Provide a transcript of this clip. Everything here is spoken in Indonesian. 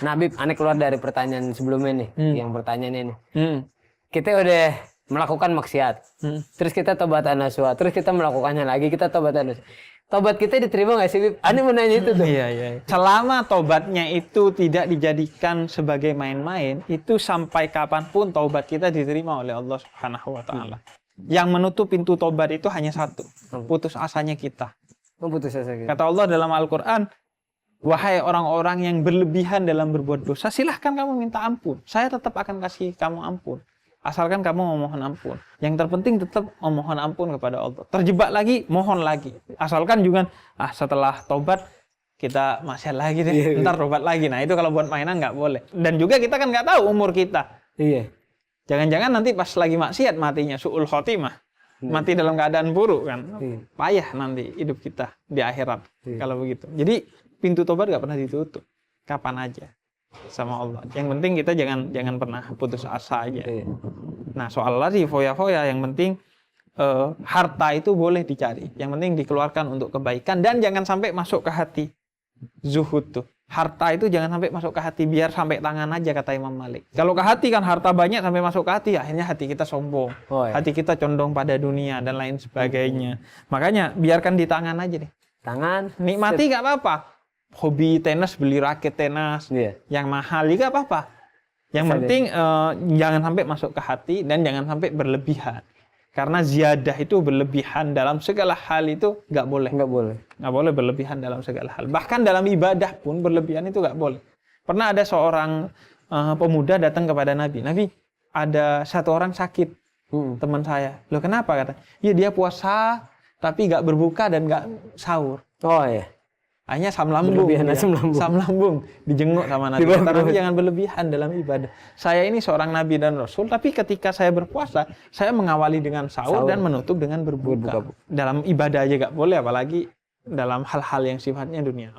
Nah, Bib, aneh keluar dari pertanyaan sebelumnya nih, yang pertanyaannya nih. Kita udah melakukan maksiat, terus kita tobatan nasuha, terus kita melakukannya lagi, kita tobatan nasuha. Tobat kita diterima nggak sih, Bib? Aneh mau nanya itu tuh. Iya. Selama tobatnya itu tidak dijadikan sebagai main-main, itu sampai kapanpun tobat kita diterima oleh Allah Subhanahu wa Ta'ala. Yang menutup pintu tobat itu hanya satu, putus asanya kita. Putus asa gitu. Kata Allah dalam Al-Quran, wahai orang-orang yang berlebihan dalam berbuat dosa, silahkan kamu minta ampun. Saya tetap akan kasih kamu ampun. Asalkan kamu memohon ampun. Yang terpenting tetap memohon ampun kepada Allah. Terjebak lagi, mohon lagi. Asalkan juga, setelah tobat, kita maksiat lagi deh. Ntar tobat lagi. Nah itu kalau buat mainan nggak boleh. Dan juga kita kan nggak tahu umur kita. Iya. Jangan-jangan nanti pas lagi maksiat matinya, su'ul khotimah. Mati dalam keadaan buruk kan. Payah nanti hidup kita di akhirat. Kalau begitu. Jadi pintu tobat nggak pernah ditutup. Kapan aja. Sama Allah. Yang penting kita jangan pernah putus asa aja. Nah, soal lari foya-foya, yang penting harta itu boleh dicari. Yang penting dikeluarkan untuk kebaikan dan jangan sampai masuk ke hati. Zuhud tuh. Harta itu jangan sampai masuk ke hati, biar sampai tangan aja, kata Imam Malik. Kalau ke hati kan harta banyak sampai masuk ke hati, akhirnya hati kita sombong. Hati kita condong pada dunia dan lain sebagainya. Makanya biarkan di tangan aja deh. Tangan. Nikmati nggak apa-apa. Hobi tenis, beli raket tenis yang mahal juga apa-apa. Yang penting jangan sampai masuk ke hati dan jangan sampai berlebihan. Karena ziyadah itu berlebihan dalam segala hal itu nggak boleh. Nggak boleh berlebihan dalam segala hal. Bahkan dalam ibadah pun berlebihan itu nggak boleh. Pernah ada seorang pemuda datang kepada Nabi. Nabi, ada satu orang sakit, teman saya. Loh kenapa? Kata, ya dia puasa tapi nggak berbuka dan nggak sahur. Oh iya. Hanya asam lambung dijenguk sama Nabi. Tapi jangan berlebihan dalam ibadah. Saya ini seorang Nabi dan Rasul, tapi ketika saya berpuasa, saya mengawali dengan sahur dan menutup dengan berbuka. Dalam ibadah aja gak boleh, apalagi dalam hal-hal yang sifatnya dunia.